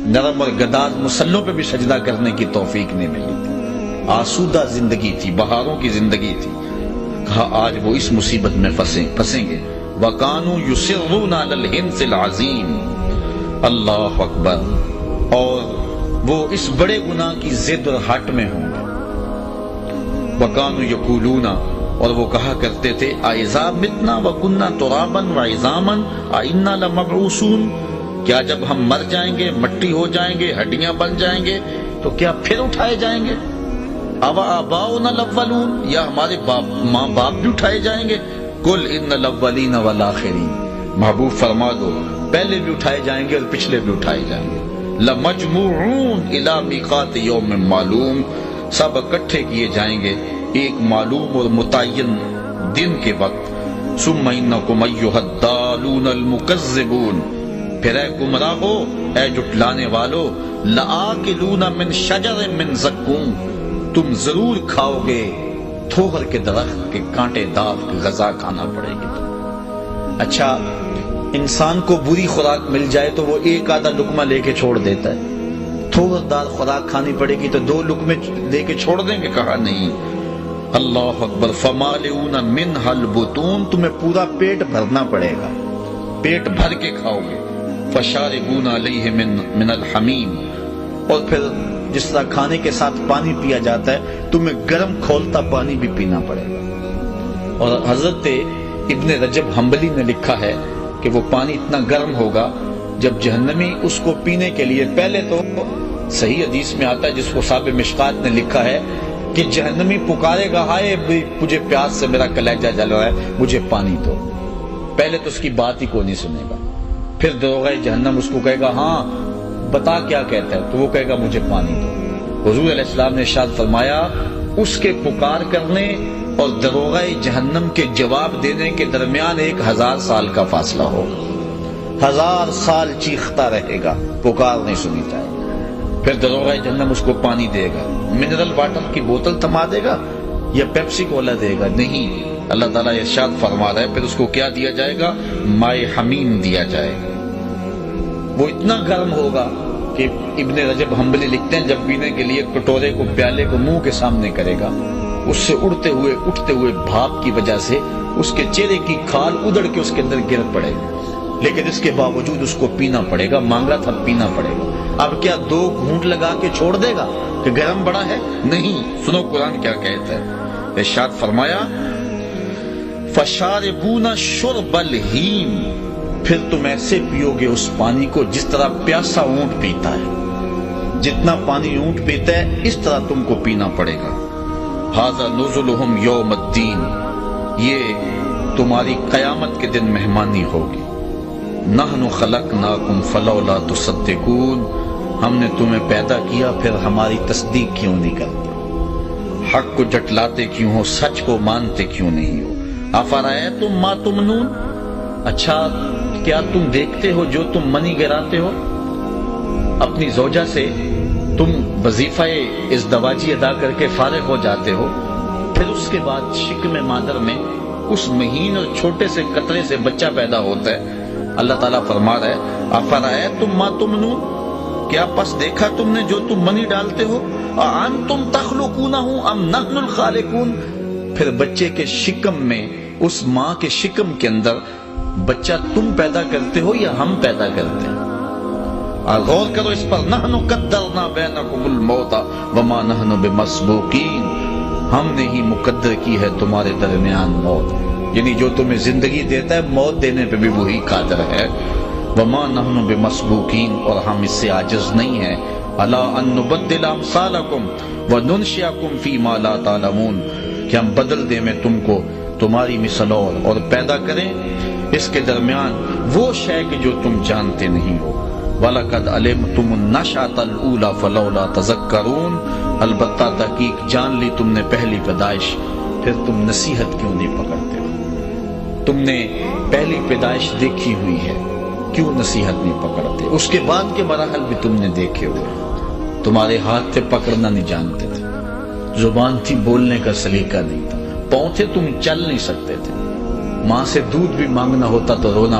نرم اور گداز مسلوں پہ بھی سجدہ کرنے کی توفیق نہیں ملی تھی، آسودہ زندگی تھی، بہاروں کی زندگی تھی۔ کہا آج وہ اس مصیبت میں پھنسیں گے۔ وَكَانُوا يُصِرُّونَ عَلَى الْحِنْثِ الْعَظِيمِ، اللہ اکبر، اور وہ اس بڑے گناہ کی ضد اور ہٹ میں ہوں گے۔ وَكَانُوا يَقُولُونَ، اور وہ کہا کرتے تھے اَإِذَا مِتْنَا وَكُنَّا تُرَابًا وَعِظَامًا أَإِنَّا لَمَبْعُوثُونَ، کیا جب ہم مر جائیں گے، مٹی ہو جائیں گے، ہڈیاں بن جائیں گے تو کیا پھر اٹھائے جائیں گے؟ أَوَآبَاؤُنَا الْأَوَّلُونَ، یا ہمارے ماں باپ بھی اٹھائے جائیں گے؟ قُلْ إِنَّ الْأَوَّلِينَ وَالْآخِرِينَ، محبوب فرما دو پہلے بھی اٹھائے جائیں گے اور پچھلے بھی اٹھائے جائیں گے۔ لَمَجْمُوعُونَ إِلَىٰ مِيقَاتِ يَوْمٍ مَّعْلُومٍ، سب اکٹھے کیے جائیں گے ایک معلوم اور متعین دن کے وقت۔ ثُمَّ إِنَّكُمْ أَيُّهَا الضَّالُونَ الْمُكَذِّبُونَ، پھر اے گمراہو، اے جھٹلانے والو، لَآكِلُونَ مِن شَجَرٍ مِّن زَقُّومٍ، تم ضرور کھاؤ گے تھوہر کے درخت کے کانٹے دار غذا کھانا پڑے گی تمہیں۔ اچھا، انسان کو بری خوراک مل جائے تو وہ ایک آدھا لقمہ لے کے چھوڑ دیتا ہے، تھوہر دار خوراک کھانی پڑے گی تو 2 لقمے لے کے چھوڑ دیں گے؟ کہا نہیں۔ اللہ اکبر، فَمَالِئُونَ مِنْهَا الْبُطُونَ، تمہیں پورا پیٹ بھرنا پڑے گا، پیٹ بھر کے کھاؤ گے۔ فَشَارِبُونَ عَلَيْهِ مِنَ الْحَمِيمِ، اور پھر جس طرح کھانے کے ساتھ پانی پیا جاتا ہے تمہیں گرم کھولتا پانی بھی پینا پڑے گا۔ اور حضرت ابن رجب حنبلی نے لکھا ہے کہ وہ پانی اتنا گرم ہوگا جب جہنمی اس کو پینے کے لیے، پہلے تو صحیح حدیث میں آتا ہے جس کو صاحب مشکات نے لکھا ہے کہ جہنمی پکارے گا ہائے مجھے پیاس سے میرا کلیجہ جل رہا ہے، مجھے پانی دو۔ پہلے تو اس کی بات ہی کوئی نہیں سنے گا، پھر دروغہ جہنم اس کو کہے گا ہاں بتا کیا کہتا ہے، تو وہ کہے گا مجھے پانی دو۔ حضور علیہ السلام نے ارشاد فرمایا اس کے پکار کرنے اور دروغہ جہنم کے جواب دینے کے درمیان 1000 سال کا فاصلہ ہوگا، 1000 سال چیختا رہے گا، پکار نہیں سنی جائے گی۔ پھر دروغہ جہنم اس کو پانی دے گا، منرل واٹر کی بوتل تھما دے گا یا پیپسی کولا دے گا؟ نہیں، اللہ تعالیٰ ارشاد فرما رہا ہے پھر اس کو کیا دیا جائے گا؟ مائے حمیم دیا جائے گا۔ وہ اتنا گرم ہوگا کہ ابن رجب حنبلی لکھتے ہیں جب پینے کے لیے کٹورے کو، پیالے کو منہ کے سامنے کرے گا، اس سے اٹھتے ہوئے بھاپ کی وجہ سے اس کے چہرے کی کھال ادڑ کے اس کے اندر گر پڑے گی، لیکن اس کے باوجود اس کو پینا پڑے گا، مانگا تھا پینا پڑے گا۔ اب کیا 2 گھونٹ لگا کے چھوڑ دے گا کہ گرم بڑا ہے؟ نہیں، سنو قرآن کیا کہتا ہے، ارشاد فرمایا فَشَارِبُونَ شُرْبَ الْہِیمِ، پھر تم ایسے پیو گے اس پانی کو جس طرح پیاسا اونٹ پیتا ہے، جتنا پانی اونٹ پیتا ہے اس طرح تم کو پینا پڑے گا۔ ھذا نزلہم یوم الدین، یہ تمہاری قیامت کے دن مہمانی ہوگی۔ نحن خلقناکم فلولا تصدقون، ہم نے تمہیں پیدا کیا پھر ہماری تصدیق کیوں نہیں کرتے؟ حق کو جھٹلاتے کیوں ہو، سچ کو مانتے کیوں نہیں ہو؟ افرأیتم ما تمنون، اچھا کیا تم دیکھتے ہو جو تم منی گراتے ہو؟ اپنی زوجہ سے تم وظیفہ ازدواجی ادا کر کے فارغ ہو جاتے ہو، پھر اس کے بعد شکم مادر میں اس مہین اور چھوٹے سے قطرے سے بچہ پیدا ہوتا ہے۔ اللہ تعالیٰ فرما رہا ہے افرأیتم ما تمنون، کیا پس دیکھا تم نے جو تم منی ڈالتے ہو؟ اانتم تخلقونہ ام نحن الخالقون، پھر بچے کے شکم میں، اس ماں کے شکم کے اندر بچہ تم پیدا کرتے ہو یا ہم پیدا کرتے ہیں؟ غور کرو اس پر، نحن قدرنا بینکم الموت وما نحن بمسبوقین، ہم نے ہی مقدر کی ہے تمہارے درمیان موت، یعنی جو تمہیں زندگی دیتا ہے موت دینے پہ بھی وہی قادر ہے۔ وما نحن بمسبوقین، اور ہم اس سے عاجز نہیں ہیں۔ الا ان نبدل امثالکم وننشئکم فیما لا تعلمون، کہ ہم بدل دیں میں تم کو تمہاری مثل اور پیدا کریں اس کے درمیان وہ شے کہ جو تم جانتے نہیں ہو۔ وَلَقَدْ عَلِمْتُمُ النَّشْأَةَ الْأُولَىٰ فَلَوْلَا تَذَكَّرُونَ، البتہ تحقیق جان لی تم نے پہلی پیدائش، پھر تم نصیحت کیوں نہیں پکڑتے ہو؟ تم نے پہلی پیدائش دیکھی ہوئی ہے، کیوں نصیحت نہیں پکڑتے؟ اس کے بعد کے مراحل بھی تم نے دیکھے ہوئے، تمہارے ہاتھ سے پکڑنا نہیں جانتے تھے، زبان تھی بولنے کا سلیقہ نہیں تھا، پاؤں تھے تم چل نہیں سکتے تھے، ماں سے دودھ بھی مانگنا ہوتا تو رونا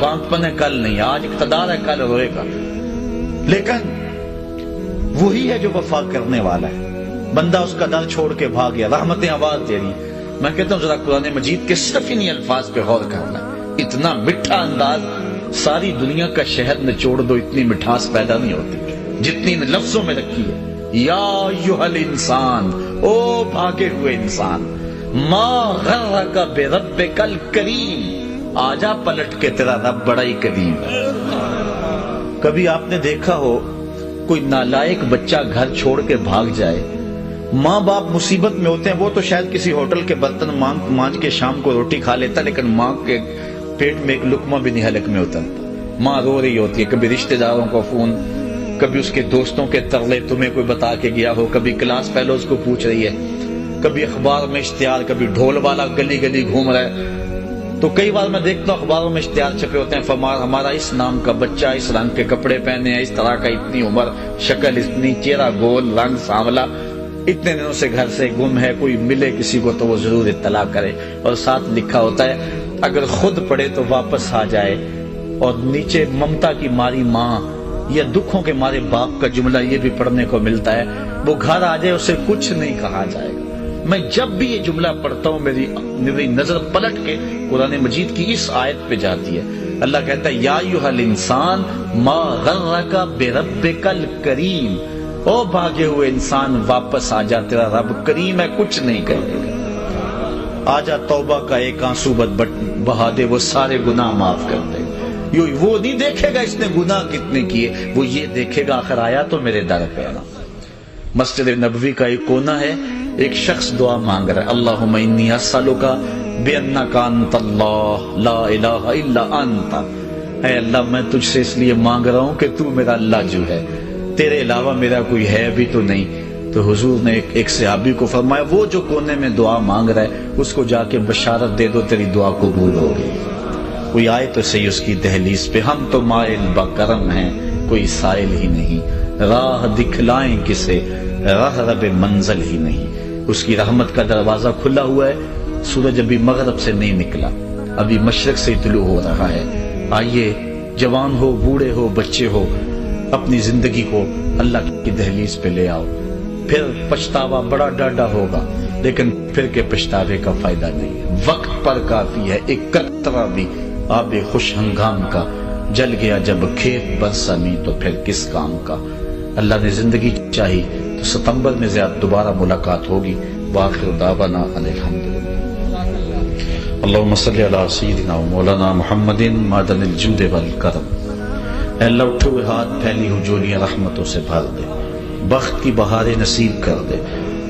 بانپن ہے کل نہیں، آج اقتدار ہے کل روئے گا، لیکن وہی ہے جو وفا کرنے والا ہے۔ بندہ اس کا در چھوڑ کے بھاگ گیا، رحمتیں آواز دے رہی۔ میں کہتا ہوں ذرا قرآن مجید کے صرف انہی الفاظ پہ غور کرنا، اتنا میٹھا انداز، ساری دنیا کا شہد نچوڑ دو اتنی مٹھاس پیدا نہیں ہوتی جتنی ان لفظوں میں رکھی ہے۔ یا ایھا الانسان، او بھاگے ہوئے انسان، ما غرک بربک الکریم، آجا پلٹ کے تیرا رب بڑا ہی کریم ہے۔ کبھی آپ نے دیکھا ہو کوئی نالائق بچہ گھر چھوڑ کے بھاگ جائے، ماں باپ مصیبت میں ہوتے ہیں، وہ تو شاید کسی ہوٹل کے برتن مانج کے شام کو روٹی کھا لیتا، لیکن ماں کے پیٹ میں ایک لقمہ بھی نہیں حلق میں ہوتا، ماں رو رہی ہوتی ہے، کبھی رشتہ داروں کو فون، کبھی اس کے دوستوں کے ترلے تمہیں کوئی بتا کے گیا ہو، کبھی کلاس فیلوز کو پوچھ رہی ہے، کبھی اخبار میں اشتہار، کبھی ڈھول والا گلی گلی گھوم رہا ہے۔ تو کئی بار میں دیکھتا ہوں اخباروں میں اشتہار چھپے ہوتے ہیں، ہمارا اس نام کا بچہ اس رنگ کے کپڑے پہنے ہیں، اس طرح کا، اتنی عمر، شکل اتنی، چہرہ گول، رنگ سانولا، اتنے دنوں سے گھر سے گم ہے، کوئی ملے کسی کو تو وہ ضرور اطلاع کرے، اور ساتھ لکھا ہوتا ہے اگر خود پڑھے تو واپس آ جائے، اور نیچے ممتا کی ماری ماں یا دکھوں کے مارے باپ کا جملہ یہ بھی پڑھنے کو ملتا ہے، وہ گھر آ جائے اسے کچھ نہیں کہا جائے گا۔ میں جب بھی یہ جملہ پڑھتا ہوں میری نظر پلٹ کے قرآن مجید کی اس آیت پہ جاتی ہے۔ اللہ کہتا ہے یا ایھا الانسان ما غرک بربک الکریم، او بھاگے ہوئے انسان واپس آ جا، تیرا رب کریم ہے، کچھ نہیں کرے گا۔ آجا توبہ کا ایک آنسو بہا دے، وہ سارے گناہ معاف کر دے۔ وہ نہیں دیکھے گا اس نے گناہ کتنے کیے، وہ یہ دیکھے گا آخر آیا تو میرے در پہ آنا۔ مسجد نبوی کا ایک کونا ہے، ایک شخص دعا مانگ رہا ہے، اللہم انی اسألک بانک انت اللہ لا الہ الا انت، اے اللہ میں تجھ سے اس لیے مانگ رہا ہوں کہ تو میرا اللہ جو ہے، تیرے علاوہ میرا کوئی ہے بھی تو نہیں۔ تو حضور نے ایک صحابی کو فرمایا وہ جو کونے میں دعا مانگ رہا ہے اس کو جا کے بشارت دے دو تیری دعا قبول ہوگی۔ کوئی آئے تو صحیح اس کی دہلیز پہ، ہم تو مائل بکرم ہیں کوئی سائل ہی نہیں، راہ دکھلائیں کسے راہ رب منزل ہی نہیں۔ اس کی رحمت کا دروازہ کھلا ہوا ہے، سورج ابھی مغرب سے نہیں نکلا، ابھی مشرق سے طلوع ہو رہا ہے۔ آئیے جوان ہو، بوڑھے ہو، بچے ہو، اپنی زندگی کو اللہ کی دہلیز پہ لے آؤ، پھر پچھتاوا بڑا ڈاڈا ہوگا لیکن پھر کے پچھتاوے کا فائدہ نہیں ہے۔ وقت پر کافی ہے، ایک قطرہ بھی آب خوش ہنگام کا، جل گیا جب کھیت برسمی تو پھر کس کام کا۔ اللہ نے زندگی چاہی تو ستمبر میں زیادہ دوبارہ ملاقات ہوگی۔ وآخر دعوانا الحمدللہ۔ اللہم صلی علی سیدنا و مولانا محمد معدن الجود والکرم۔ اے اللہ اٹھے ہوئے ہاتھ، پھیلی ہوئی جولیاں رحمتوں سے بھر دے، بخت کی بہاریں نصیب کر دے،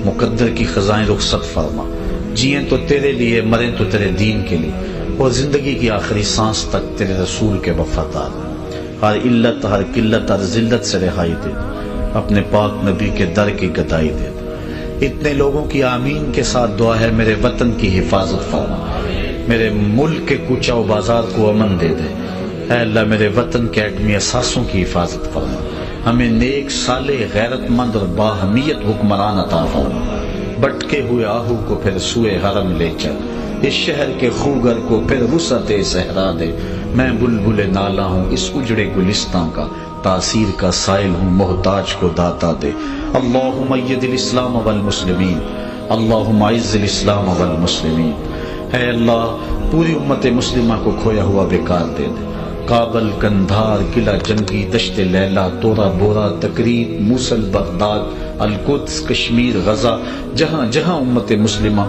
مقدر کی خزائیں رخصت فرما، جئیں تو تیرے لیے، مریں تو تیرے دین کے لیے، اور زندگی کی آخری سانس تک تیرے رسول کے وفادار۔ ہر علت، ہر قلت، ہر ذلت سے رہائی دے، اپنے پاک نبی کے در کی گدائی دے۔ اتنے لوگوں کی آمین کے ساتھ دعا ہے میرے وطن کی حفاظت فرما، میرے ملک کے کوچہ و بازار کو امن دے دے۔ اے اللہ میرے وطن کے ایٹمی اثاثوں کی حفاظت فرما، ہمیں نیک، صالح، غیرت مند اور باہمیت حکمران عطا فرما۔ بٹکے ہوئے آہو کو پھر سوئے حرم لے چل، اس شہر کے خوگر کو پھر وسعت صحرا دے۔ میں بلبل نالا ہوں اس اجڑے گلستان کا، تاثیر کا سائل ہوں محتاج کو داتا دے۔ اللہم اید الاسلام والمسلمین، اللہم اعز الاسلام والمسلمین۔ اے اللہ پوری امت مسلمہ کو کھویا ہوا بیکار دے دے۔ کابل، کندھار، قلعہ جنگی، دشت لیلہ، تورا بورا، تقریب، موصل، بغداد، القدس، کشمیر، غزہ، جہاں جہاں امت مسلمہ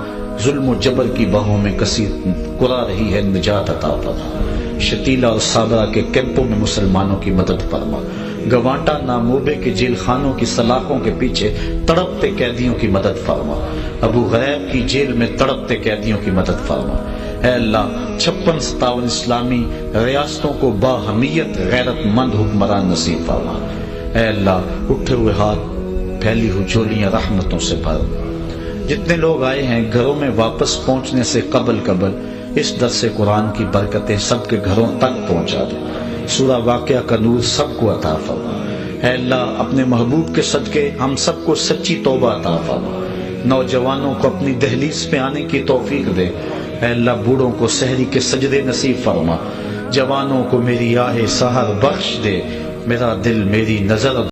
ظلم و جبر کی باہوں میں کثیر کرا رہی ہے، نجات عطا فرما۔ شتیلہ اور صابرہ کے کیمپوں میں مسلمانوں کی مدد فرما۔ گوانٹا ناموبے کے جیل خانوں کی سلاخوں کے پیچھے تڑپتے قیدیوں کی مدد فرما۔ ابو غریب کی جیل میں تڑپتے قیدیوں کی مدد فرما۔ اے اللہ 56-57 اسلامی ریاستوں کو باہمیت غیرت مند حکمران نصیب فرما۔ اے اللہ اٹھے ہوئے ہاتھ، پھیلی ہوئی جولیاں رحمتوں سے بھر۔ جتنے لوگ آئے ہیں گھروں میں واپس پہنچنے سے قبل اس درس قرآن کی برکتیں سب کے گھروں تک پہنچا دے۔ سورہ واقعہ کا نور سب کو عطا فرما۔ اے اللہ اپنے محبوب کے صدقے ہم سب کو سچی توبہ عطا فرما۔ نوجوانوں کو اپنی دہلیز پہ آنے کی توفیق دے۔ اے اللہ بوڑھوں کو سحری کے سجدے نصیب فرما۔ جوانوں کو میری آہ سحر بخش دے، میرا دل میری نظر